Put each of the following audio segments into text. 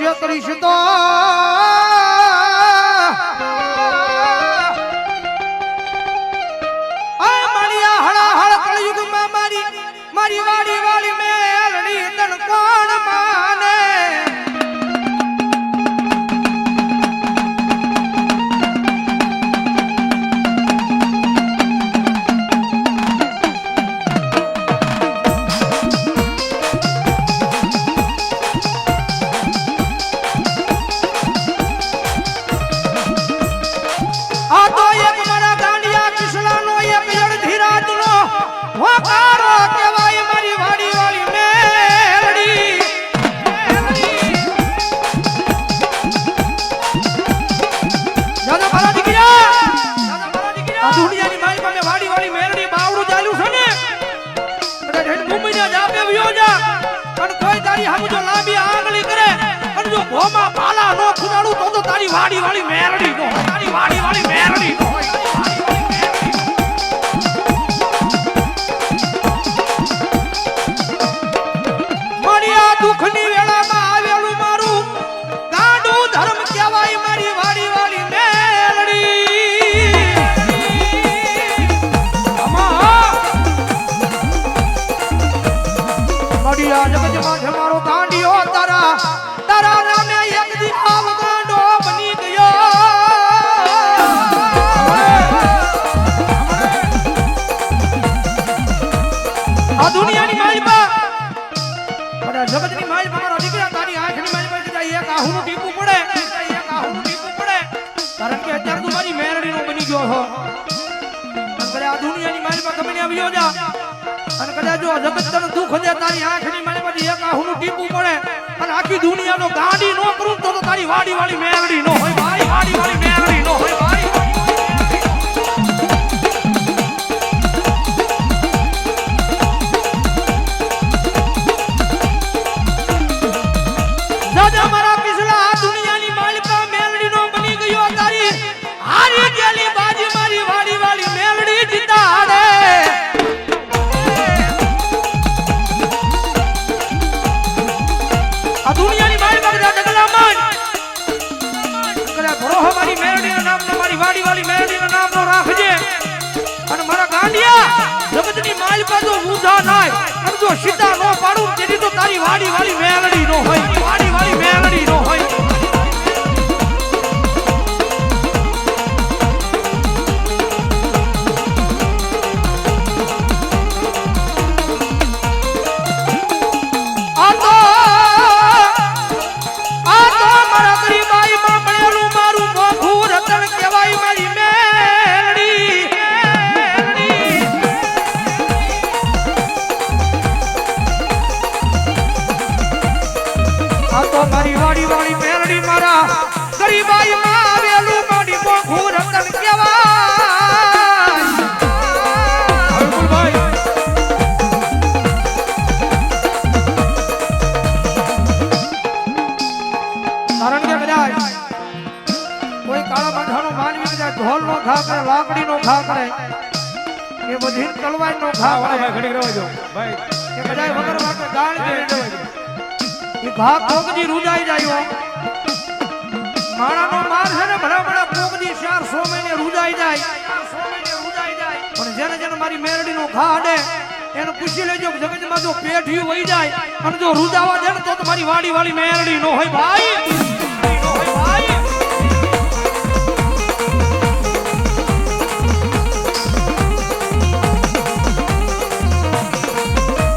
અવશ્ય કરીશ તો મારી હળાહળ કળયુગમાં મારી વાડી વાળી મેલડી તન કોણ માને તારી વાડી વાળી મેરડી નો તારી વાડી વાળી મેરડી નો મણિયા દુખની વેળામાં આવેલું મારું ગાંડું ધર્મ કહેવાય મારી વાડી વાળી મેરડી મણિયા જગતમાં છે મારો ગાંડિયો તારા તારા નામે એક દી આવ ગાંડો બની ગયો આ દુનિયાની માલિકા બધા જગતની માલિકા મારો દીકરા તારી આંખની માલિકા જાય એક આહુનું ટીપું પડે કારણ કે અત્યારે તું મારી મેરડીનો બની ગયો છો અને આ દુનિયાની માલિકા ગમે ને આવ્યો જા અને કદાચ જો જગત તને દુઃખ દે તારી આંખની માલિકા એક આહુનું ટીપું પડે અને આખી દુનિયાનો ગાંડી નો કરું તો તારી વાડી વાળી મેરડી નો હોય ભાઈ વાડી વાળી મેરડી નો હોય ભાઈ દાદા મારા પિછલા આ દુનિયાની માલિકા મેરડી નો બની ગયો તારી હારી ગયેલી બાજી મારી વાડી વાળી મેરડી જીતાડે આ દુનિયાની મારી મેરડીના નામનો મારી વાડી વાળી મેરડીના નામનો રાખજે અને મારા ગાંડિયા જગતની માલિકા જો ઊંધા નાય અને જો સીધા નો પાડું તેની તો તારી વાડી વાળી મેરડી નો હોય વાડી વાળી મેરડી નો હોય મારી વાડી વાળી મેરડી મારા ગરીબાઈ માં આવેલું મારી મોઘું રતન કહેવાય હરકુલભાઈ કારણ કે કદાચ કોઈ કાળા માથાનો માનવી કદાચ ઢોલ નો ઘા કરે લાકડી નો ઘા કરે એ બધી તલવાર નો ઘા કરે ઘડી રહેજો ભાઈ કે કદાચ વગર વાતે ગાળ દે ઘા કોકજી રૂજાઈ જાય માણાનો માર છે ને ભલા ભલા કોકજી 400 મહિને રૂજાઈ જાય પણ જેને જેને મારી મેરડીનો ઘા અડે એને પૂછી લેજો કે જગતમાં જો પેઠિયું વહી જાય અને જો રૂજાવા દે ને તો તમારી વાડી વાળી મેરડી નો હોય ભાઈ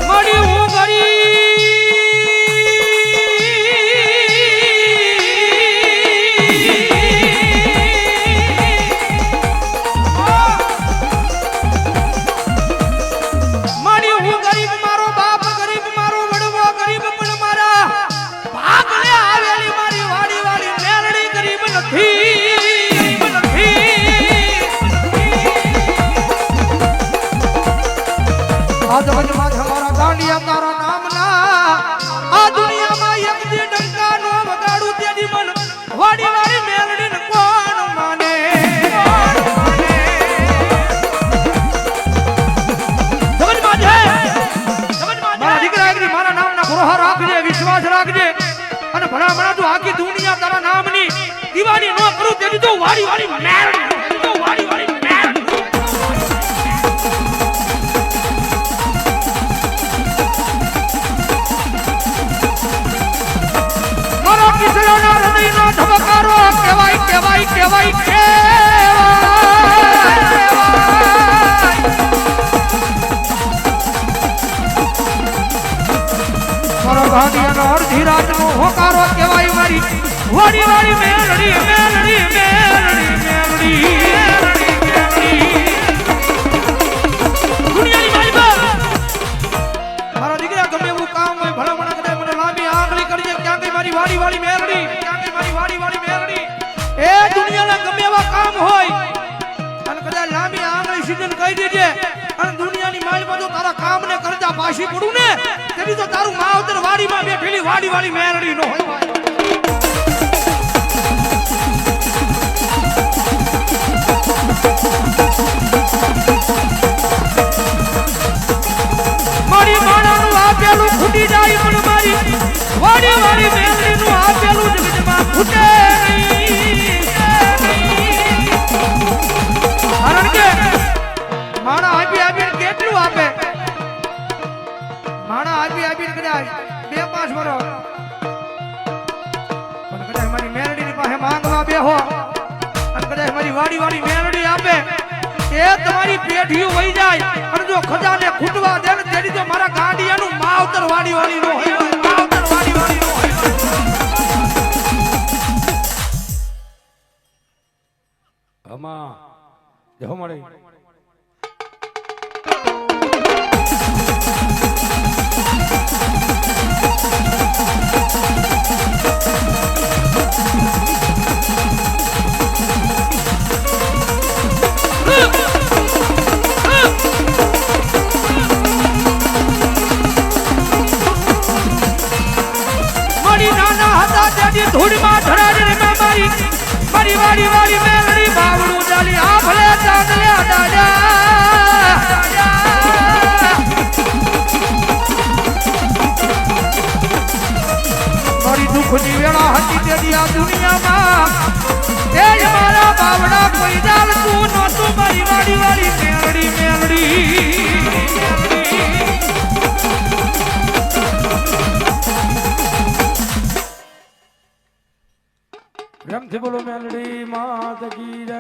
મળી હું ગરી हमारा गांडिया तारा नाम ना आ दुनिया में एक दी डंका नो वगाड़ू तेरी मन वाड़ी वाड़ी मेलड़ी न कोण माने समझ मारा दीकरा एक दी मारा नाम ना भरोसा राखजे विश्वास राखजे અને ભલા ભલા તું આખી તેની તો વાડી વાડી મેરડી તેની તો વાડી વાડી મેરડી મારા કિસરાના હૃદયનો ધબકારો કહેવાય કહેવાય કહેવાય મારા ભાગ્યનો અડધી રાતનો હોકારો કહેવાય મારી વાડી વાડી મેલડી મેલડી મેલડી મેલડી દુનિયાની માલિકા મારા દીકરા ગમે એવું કામ હોય ભલા મને કદાચ મને લાંબી આંગળી કરજે ક્યાં ગઈ મારી વાડી વાડી મેલડી ક્યાં ગઈ મારી વાડી વાડી મેલડી એ દુનિયાના ગમે એવા કામ હોય અને કદાચ લાંબી આંગળી સીધન કહી દેજે અને દુનિયાની માલિકા જો તારા કામ ને કરજા પાછી પડું ને તેની તો તારું માવતર વાડીમાં બેઠેલી વાડી વાડી મેલડી નો હોય મારી માણાનું આપેલું ફૂટી જાય પણ મારી વાડી વાડી મેલડીનું આપેલું જગતમાં ફૂટે કારણ કે માણા આપી આપીને કેટલું આપે માણા આપી આપીને કદાચ 2-5 વર્ષ પણ કદાચ મારી મેલડીની પાસે માંગવા બેહો અને કદાચ મારી વાડી વાડી મેલડી આપે એ તમારી પેઢીઓ વહી જાય અને જો ખજાને ખૂટવા દે ને તેની તો મારા ગાંડિયાનું માવતર વાડી વાડી નો હોય માવતર વાડી વાડી નો હોય આમાં જો મળે ધૂળમાં ધરાડી રે મારી મારી વાડી વાડી મેલડી બાવળું જાલી આ ભલે ચાંદલ્યા દાડા મારી દુઃખની વેળા હતી તેની આ દુનિયામાં એ જ મારા બાવડા કોઈ જાલતું નહોતું મારી વાડી વાડી મેલડી મેલડી પ્રેમથી બોલો મેલડી માત કી જય।